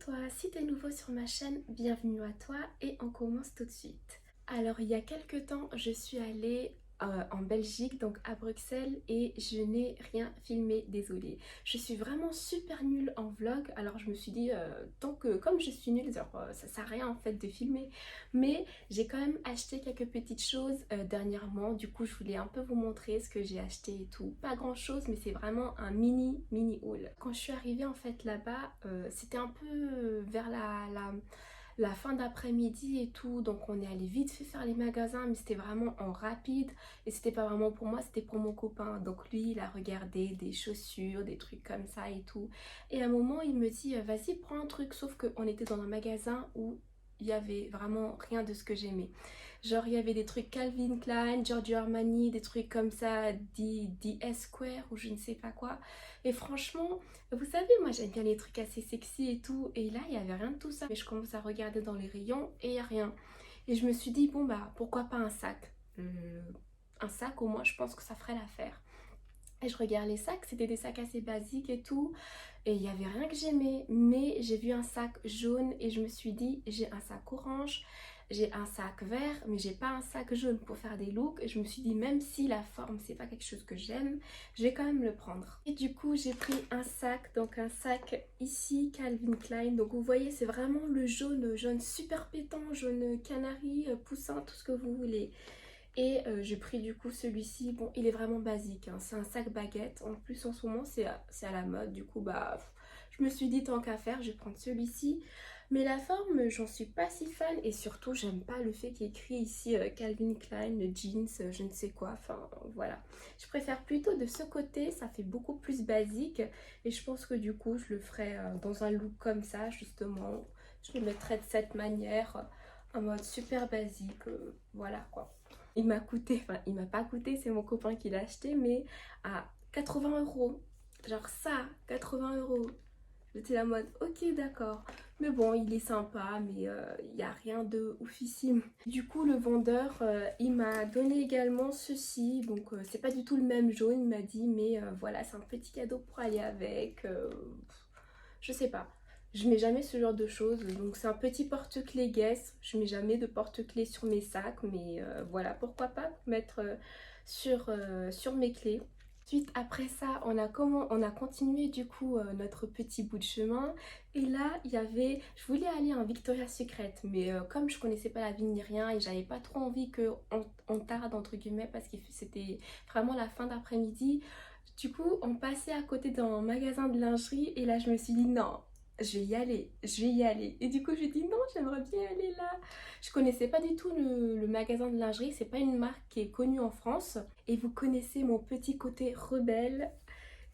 toi, si t'es nouveau sur ma chaîne, bienvenue à toi et on commence tout de suite. Alors il y a quelques temps, je suis allée en Belgique, donc à Bruxelles, et je n'ai rien filmé, désolée. Je suis vraiment super nulle en vlog, alors je me suis dit, tant que comme je suis nulle, genre, ça sert à rien en fait de filmer. Mais j'ai quand même acheté quelques petites choses dernièrement, du coup je voulais un peu vous montrer ce que j'ai acheté et tout. Pas grand chose, mais c'est vraiment un mini haul. Quand je suis arrivée en fait là-bas, c'était un peu vers la fin d'après-midi et tout, donc on est allé vite fait faire les magasins, mais c'était vraiment en rapide et c'était pas vraiment pour moi, c'était pour mon copain. Donc lui il a regardé des chaussures, des trucs comme ça et tout, et à un moment il me dit vas-y prends un truc, sauf qu'on était dans un magasin où il y avait vraiment rien de ce que j'aimais. Genre il y avait des trucs Calvin Klein, Giorgio Armani, des trucs comme ça, DS Square ou je ne sais pas quoi. Et franchement, vous savez, moi j'aime bien les trucs assez sexy et tout. Et là, il n'y avait rien de tout ça. Mais je commence à regarder dans les rayons et il n'y a rien. Et je me suis dit, bon bah, pourquoi pas un sac. Un sac, au moins, je pense que ça ferait l'affaire. Et je regarde les sacs, c'était des sacs assez basiques et tout. Et il n'y avait rien que j'aimais. Mais j'ai vu un sac jaune et je me suis dit, j'ai un sac orange, j'ai un sac vert, mais j'ai pas un sac jaune pour faire des looks. Et je me suis dit, même si la forme, c'est pas quelque chose que j'aime, je vais quand même le prendre. Et du coup, j'ai pris un sac, donc un sac ici, Calvin Klein. Donc vous voyez, c'est vraiment le jaune, jaune super pétant, jaune canari, poussin, tout ce que vous voulez. Et j'ai pris du coup celui-ci, bon il est vraiment basique, hein. C'est un sac baguette, en plus en ce moment c'est à la mode, du coup bah je me suis dit tant qu'à faire je vais prendre celui-ci. Mais la forme j'en suis pas si fan et surtout j'aime pas le fait qu'il y ait écrit ici Calvin Klein, jeans, je ne sais quoi, enfin voilà. Je préfère plutôt de ce côté, ça fait beaucoup plus basique et je pense que du coup je le ferai dans un look comme ça justement. Je le mettrai de cette manière, en mode super basique, voilà quoi. Il m'a coûté, enfin il m'a pas coûté, c'est mon copain qui l'a acheté, mais à 80 euros. Genre ça, 80 euros. J'étais la mode, ok d'accord. Mais bon, il est sympa, mais il n'y a rien de oufissime. Du coup, le vendeur, il m'a donné également ceci. Donc c'est pas du tout le même jaune, il m'a dit, mais voilà, c'est un petit cadeau pour aller avec. Je sais pas. Je mets jamais ce genre de choses. Donc c'est un petit porte-clés Guess. Je mets jamais de porte-clés sur mes sacs. Mais voilà, pourquoi pas mettre sur mes clés. Ensuite, après ça, on a continué du coup notre petit bout de chemin. Et là, il y avait... Je voulais aller en Victoria's Secret. Mais comme je connaissais pas la ville ni rien et j'avais pas trop envie qu'on tarde entre guillemets parce que c'était vraiment la fin d'après-midi. Du coup, on passait à côté d'un magasin de lingerie et là, je me suis dit non, je vais y aller, je vais y aller. Et du coup, je dis non, j'aimerais bien aller là. Je connaissais pas du tout le magasin de lingerie, c'est pas une marque qui est connue en France. Et vous connaissez mon petit côté rebelle.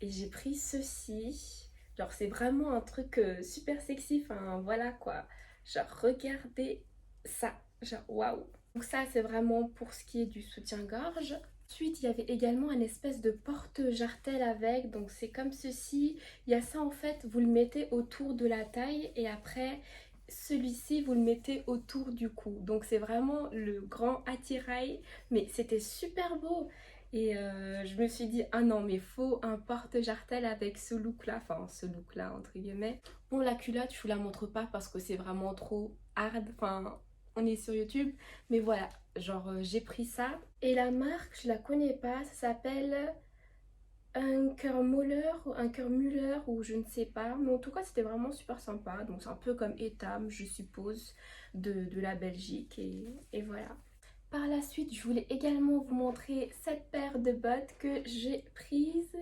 Et j'ai pris ceci. Genre, c'est vraiment un truc super sexy, enfin voilà quoi. Genre, regardez ça. Genre, waouh. Donc ça, c'est vraiment pour ce qui est du soutien-gorge. Ensuite, il y avait également une espèce de porte-jartel avec, donc c'est comme ceci. Il y a ça en fait, vous le mettez autour de la taille et après celui-ci vous le mettez autour du cou. Donc c'est vraiment le grand attirail, mais c'était super beau. Et je me suis dit, ah non mais faut un porte-jartel avec ce look là, enfin ce look là entre guillemets. Bon la culotte je vous la montre pas parce que c'est vraiment trop hard, enfin on est sur YouTube, mais voilà, genre j'ai pris ça. Et la marque je la connais pas, ça s'appelle un cœur Müller ou je ne sais pas, mais en tout cas c'était vraiment super sympa. Donc c'est un peu comme Etam je suppose de la Belgique et voilà. Par la suite, je voulais également vous montrer cette paire de bottes que j'ai prise.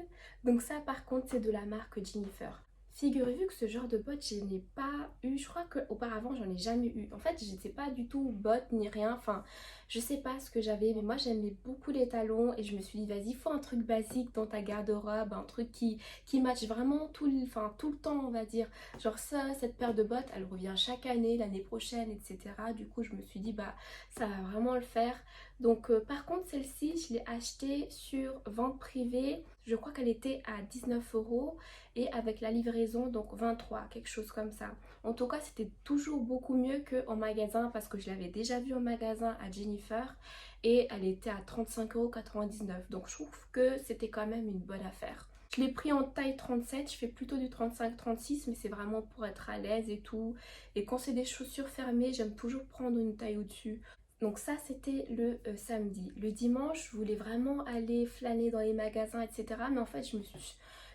Donc ça, par contre, c'est de la marque Jennifer. Figurez-vous que ce genre de bottes, je n'ai pas eu. Je crois qu'auparavant, j'en ai jamais eu. En fait, j'étais pas du tout bottes ni rien. Enfin, je sais pas ce que j'avais, mais moi, j'aimais beaucoup les talons. Et je me suis dit, vas-y, faut un truc basique dans ta garde-robe. Un truc qui matche vraiment enfin, tout le temps, on va dire. Genre ça, cette paire de bottes, elle revient chaque année, l'année prochaine, etc. Du coup, je me suis dit, bah ça va vraiment le faire. Donc par contre celle-ci je l'ai achetée sur vente privée, je crois qu'elle était à 19 euros et avec la livraison donc 23, quelque chose comme ça. En tout cas c'était toujours beaucoup mieux qu'en magasin parce que je l'avais déjà vue en magasin à Jennifer et elle était à 35,99 €, donc je trouve que c'était quand même une bonne affaire. Je l'ai pris en taille 37, je fais plutôt du 35-36, mais c'est vraiment pour être à l'aise et tout. Et quand c'est des chaussures fermées, j'aime toujours prendre une taille au-dessus. Donc ça, c'était le samedi. Le dimanche, je voulais vraiment aller flâner dans les magasins, etc. Mais en fait,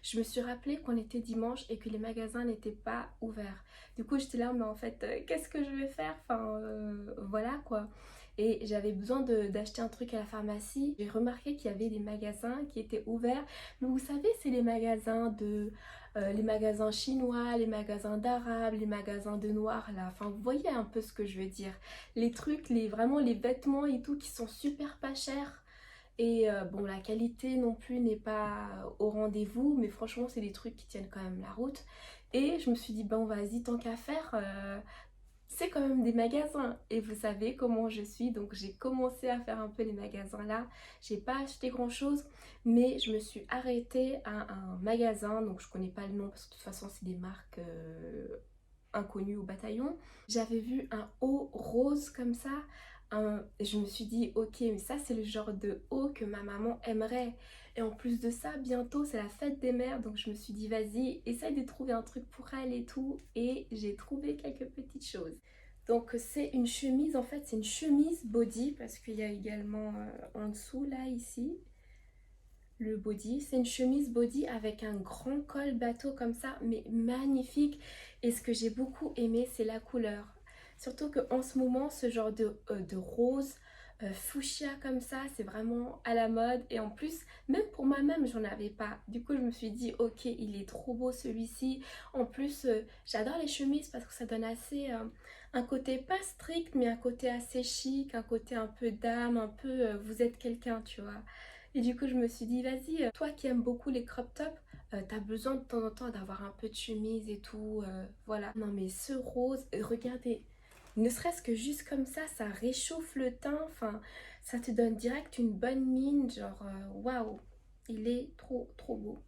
je me suis rappelé qu'on était dimanche et que les magasins n'étaient pas ouverts. Du coup, j'étais là, mais en fait, qu'est-ce que je vais faire? Enfin, voilà quoi. Et j'avais besoin d'acheter un truc à la pharmacie. J'ai remarqué qu'il y avait des magasins qui étaient ouverts. Mais vous savez, c'est les magasins chinois, les magasins d'arabes, les magasins de noirs là. Enfin, vous voyez un peu ce que je veux dire. Les trucs, vraiment les vêtements et tout qui sont super pas chers. Et bon, la qualité non plus n'est pas au rendez-vous, mais franchement, c'est des trucs qui tiennent quand même la route. Et je me suis dit, bon, vas-y, tant qu'à faire, c'est quand même des magasins. Et vous savez comment je suis, donc j'ai commencé à faire un peu les magasins là. J'ai pas acheté grand-chose, mais je me suis arrêtée à un magasin, donc je connais pas le nom parce que de toute façon, c'est des marques inconnues au bataillon. J'avais vu un haut rose comme ça. Je me suis dit, ok, mais ça c'est le genre de haut que ma maman aimerait. Et en plus de ça, bientôt c'est la fête des mères, donc je me suis dit, vas-y, essaye de trouver un truc pour elle et tout. Et j'ai trouvé quelques petites choses. Donc c'est une chemise, en fait c'est une chemise body, parce qu'il y a également en dessous là, ici, le body. C'est une chemise body avec un grand col bateau comme ça, mais magnifique. Et ce que j'ai beaucoup aimé, c'est la couleur. Surtout qu'en ce moment, ce genre de rose fuchsia comme ça, c'est vraiment à la mode. Et en plus, même pour moi-même, j'en avais pas. Du coup, je me suis dit, ok, il est trop beau celui-ci. En plus, j'adore les chemises parce que ça donne assez un côté pas strict, mais un côté assez chic, un côté un peu dame, un peu vous êtes quelqu'un, tu vois. Et du coup, je me suis dit, vas-y, toi qui aimes beaucoup les crop tops, t'as besoin de temps en temps d'avoir un peu de chemise et tout, voilà. Non mais ce rose, regardez, ne serait-ce que juste comme ça réchauffe le teint, enfin, ça te donne direct une bonne mine, genre, waouh, il est trop, trop beau.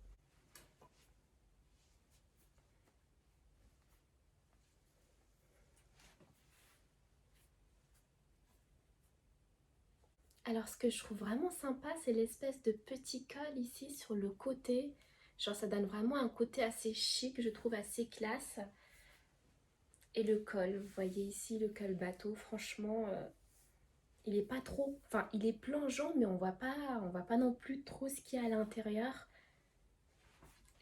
Alors, ce que je trouve vraiment sympa, c'est l'espèce de petit col ici sur le côté. Genre, ça donne vraiment un côté assez chic, je trouve assez classe. Et le col, vous voyez ici le col bateau, franchement, il est pas trop, enfin il est plongeant mais on voit pas non plus trop ce qu'il y a à l'intérieur.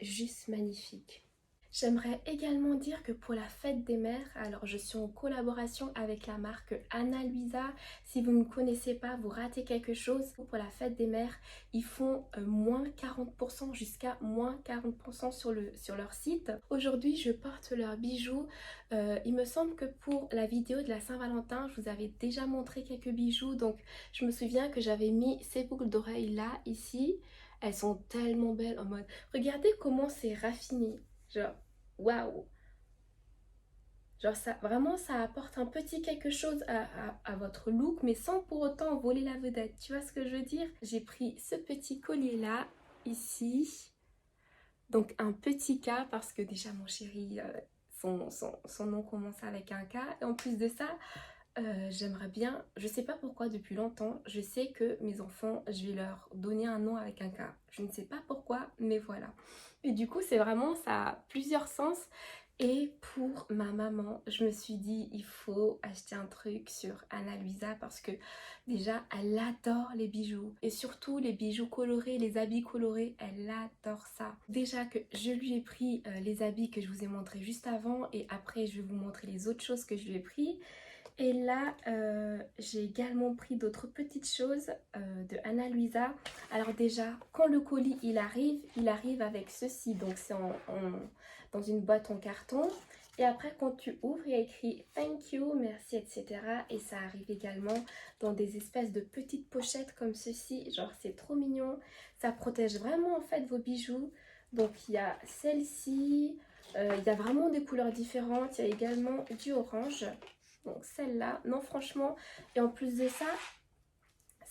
Juste magnifique. J'aimerais également dire que pour la fête des mères, alors je suis en collaboration avec la marque Ana Luisa. Si vous ne connaissez pas, vous ratez quelque chose. Pour la fête des mères, ils font moins 40% jusqu'à moins 40% sur leur site. Aujourd'hui, je porte leurs bijoux. Il me semble que pour la vidéo de la Saint-Valentin, je vous avais déjà montré quelques bijoux. Donc je me souviens que j'avais mis ces boucles d'oreilles là, ici. Elles sont tellement belles en mode... Regardez comment c'est raffiné. Genre, waouh! Genre ça, vraiment, ça apporte un petit quelque chose à votre look, mais sans pour autant voler la vedette. Tu vois ce que je veux dire? J'ai pris ce petit collier-là, ici. Donc un petit K, parce que déjà mon chéri, son nom commence avec un K. Et en plus de ça, j'aimerais bien, je sais pas pourquoi depuis longtemps, je sais que mes enfants, je vais leur donner un nom avec un K. Je ne sais pas pourquoi, mais voilà. Et du coup, c'est vraiment, ça a plusieurs sens. Et pour ma maman, je me suis dit, il faut acheter un truc sur Ana Luisa parce que déjà, elle adore les bijoux. Et surtout, les bijoux colorés, les habits colorés, elle adore ça. Déjà que je lui ai pris les habits que je vous ai montrés juste avant et après, je vais vous montrer les autres choses que je lui ai pris. Et là, j'ai également pris d'autres petites choses de Ana Luisa. Alors déjà, quand le colis il arrive avec ceci. Donc c'est dans une boîte en carton. Et après, quand tu ouvres, il y a écrit thank you, merci, etc. Et ça arrive également dans des espèces de petites pochettes comme ceci. Genre, c'est trop mignon. Ça protège vraiment en fait vos bijoux. Donc il y a celle-ci. Il y a vraiment des couleurs différentes. Il y a également du orange. Donc celle-là, non franchement, et en plus de ça,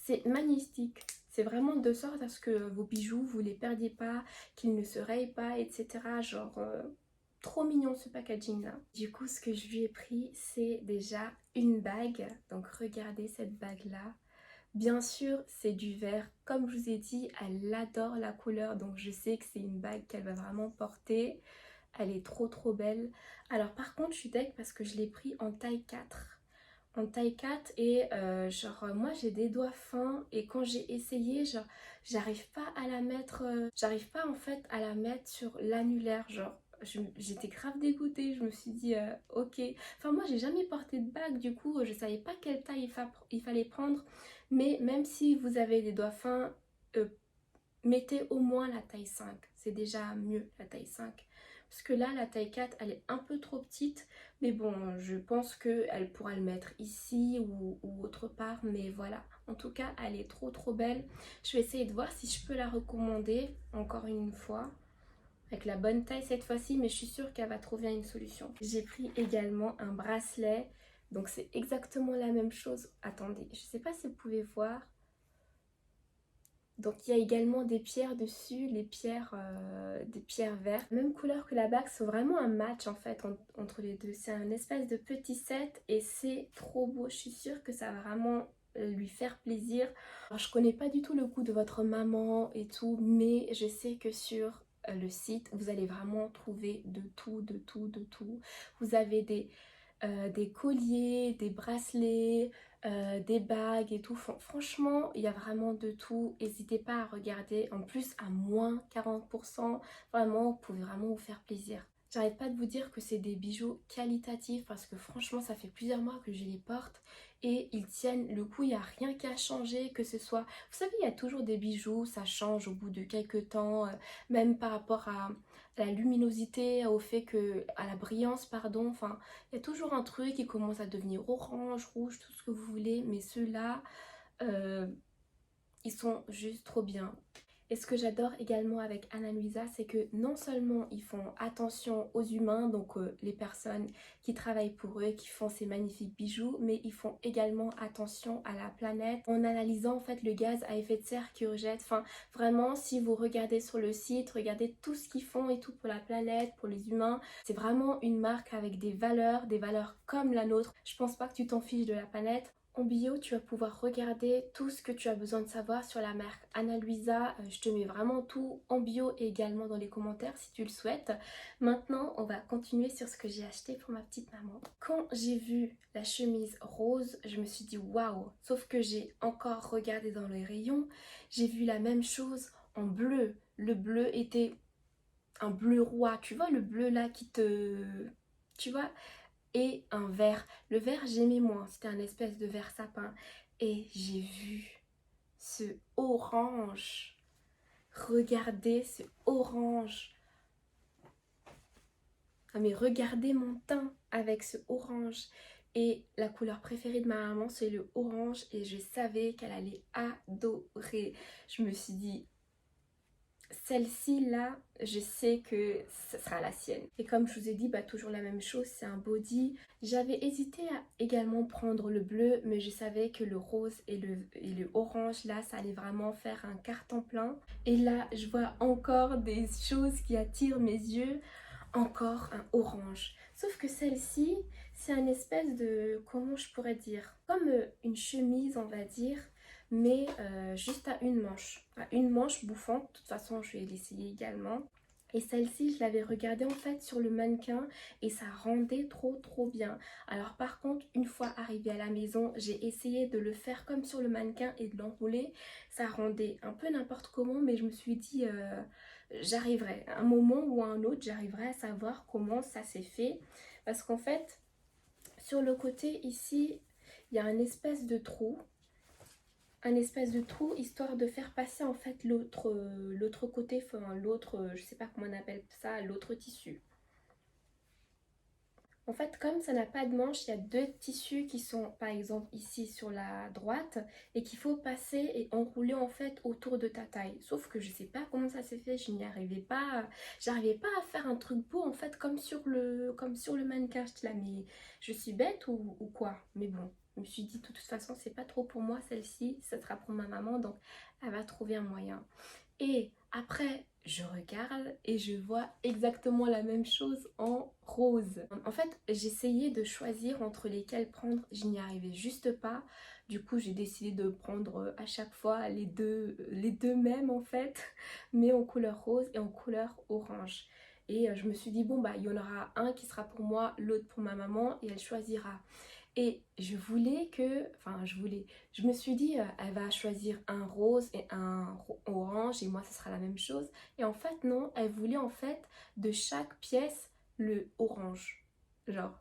c'est magnétique. C'est vraiment de sorte à ce que vos bijoux, vous les perdiez pas, qu'ils ne se rayent pas, etc. Genre, trop mignon ce packaging-là. Du coup, ce que je lui ai pris, c'est déjà une bague. Donc regardez cette bague-là. Bien sûr, c'est du vert. Comme je vous ai dit, elle adore la couleur, donc je sais que c'est une bague qu'elle va vraiment porter. Elle est trop belle. Alors par contre, je suis deg parce que je l'ai pris en taille 4. En taille 4 et moi j'ai des doigts fins et quand j'ai essayé, genre j'arrive pas à la mettre, j'arrive pas en fait à la mettre sur l'annulaire, j'étais grave dégoûtée, je me suis dit ok, enfin moi j'ai jamais porté de bague, du coup je savais pas quelle taille il fallait prendre, mais même si vous avez des doigts fins, euh, mettez au moins la taille 5, c'est déjà mieux la taille 5. Parce que là, la taille 4, elle est un peu trop petite. Mais bon, je pense qu'elle pourra le mettre ici ou autre part. Mais voilà, en tout cas, elle est trop belle. Je vais essayer de voir si je peux la recommander encore une fois. Avec la bonne taille cette fois-ci, mais je suis sûre qu'elle va trouver une solution. J'ai pris également un bracelet. Donc c'est exactement la même chose. Attendez, je ne sais pas si vous pouvez voir. Donc il y a également des pierres dessus, des pierres vertes. Même couleur que la bague, c'est vraiment un match en fait entre les deux. C'est un espèce de petit set et c'est trop beau. Je suis sûre que ça va vraiment lui faire plaisir. Alors, je connais pas du tout le goût de votre maman et tout, mais je sais que sur le site, vous allez vraiment trouver de tout, de tout, de tout. Vous avez des colliers, des bracelets, des bagues et tout. Franchement, il y a vraiment de tout. N'hésitez pas à regarder. En plus, à moins 40%, vraiment, vous pouvez vraiment vous faire plaisir. J'arrête pas de vous dire que c'est des bijoux qualitatifs parce que franchement, ça fait plusieurs mois que je les porte et ils tiennent le coup. Il n'y a rien qu'à changer, que ce soit... Vous savez, il y a toujours des bijoux, ça change au bout de quelques temps, même par rapport à la luminosité, au fait que... à la brillance, pardon. Enfin, il y a toujours un truc qui commence à devenir orange, rouge, tout ce que vous voulez. Mais ceux-là, euh, ils sont juste trop bien. Et ce que j'adore également avec Ana Luisa, c'est que non seulement ils font attention aux humains, donc les personnes qui travaillent pour eux, qui font ces magnifiques bijoux, mais ils font également attention à la planète en analysant en fait le gaz à effet de serre qu'ils rejettent. Enfin, vraiment, si vous regardez sur le site, regardez tout ce qu'ils font et tout pour la planète, pour les humains. C'est vraiment une marque avec des valeurs comme la nôtre. Je pense pas que tu t'en fiches de la planète. En bio, tu vas pouvoir regarder tout ce que tu as besoin de savoir sur la marque Ana Luisa. Je te mets vraiment tout en bio et également dans les commentaires si tu le souhaites. Maintenant, on va continuer sur ce que j'ai acheté pour ma petite maman. Quand j'ai vu la chemise rose, je me suis dit waouh! Sauf que j'ai encore regardé dans les rayons, j'ai vu la même chose en bleu. Le bleu était un bleu roi. Tu vois le bleu là qui te... Tu vois, et un vert. Le vert j'aimais moins, c'était un espèce de vert sapin. Et j'ai vu ce orange. Regardez ce orange. Ah mais regardez mon teint avec ce orange. Et la couleur préférée de ma maman c'est le orange et je savais qu'elle allait adorer. Je me suis dit celle-ci là, je sais que ce sera la sienne. Et comme je vous ai dit, bah toujours la même chose, c'est un body. J'avais hésité à également prendre le bleu, mais je savais que le rose et le orange là, ça allait vraiment faire un carton plein. Et là, je vois encore des choses qui attirent mes yeux. Encore un orange. Sauf que celle-ci, c'est un espèce de, comment je pourrais dire, comme une chemise on va dire, mais juste à une manche bouffante. De toute façon, je vais l'essayer également. Et celle-ci, je l'avais regardée en fait sur le mannequin et ça rendait trop bien. Alors par contre, une fois arrivée à la maison, j'ai essayé de le faire comme sur le mannequin et de l'enrouler. Ça rendait un peu n'importe comment, mais je me suis dit, j'arriverai. À un moment ou à un autre, j'arriverai à savoir comment ça s'est fait. Parce qu'en fait, sur le côté ici, il y a un espèce de trou. Un espèce de trou histoire de faire passer en fait l'autre côté, enfin l'autre, je sais pas comment on appelle ça, l'autre tissu. En fait, comme ça n'a pas de manche, il y a deux tissus qui sont par exemple ici sur la droite et qu'il faut passer et enrouler en fait autour de ta taille. Sauf que je sais pas comment ça s'est fait, je n'y arrivais pas, j'arrivais pas à faire un truc beau en fait comme sur le mannequin. J'étais là, mais je suis bête ou quoi? Mais bon, je me suis dit de toute façon c'est pas trop pour moi celle-ci, ça sera pour ma maman donc elle va trouver un moyen. Et après, je regarde et je vois exactement la même chose en rose. En fait, j'essayais de choisir entre lesquels prendre, je n'y arrivais juste pas. Du coup, j'ai décidé de prendre à chaque fois les deux mêmes en fait, mais en couleur rose et en couleur orange. Et je me suis dit, bon bah il y en aura un qui sera pour moi, l'autre pour ma maman et elle choisira. Et je me suis dit, elle va choisir un rose et un orange et moi ce sera la même chose. Et en fait non, elle voulait en fait de chaque pièce le orange. Genre,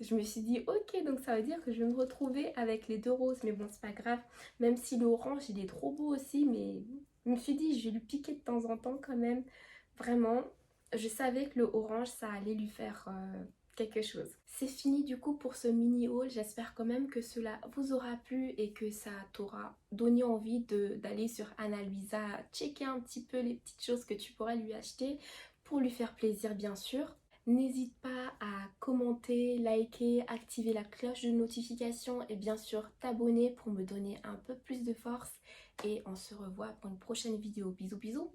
je me suis dit, ok, donc ça veut dire que je vais me retrouver avec les deux roses. Mais bon, c'est pas grave, même si le orange il est trop beau aussi, mais je me suis dit, je vais lui piquer de temps en temps quand même. Vraiment, je savais que le orange ça allait lui faire quelque chose. C'est fini du coup pour ce mini haul. J'espère quand même que cela vous aura plu et que ça t'aura donné envie d'aller sur Ana Luisa, checker un petit peu les petites choses que tu pourrais lui acheter pour lui faire plaisir bien sûr. N'hésite pas à commenter, liker, activer la cloche de notification et bien sûr t'abonner pour me donner un peu plus de force. Et on se revoit pour une prochaine vidéo. Bisous bisous.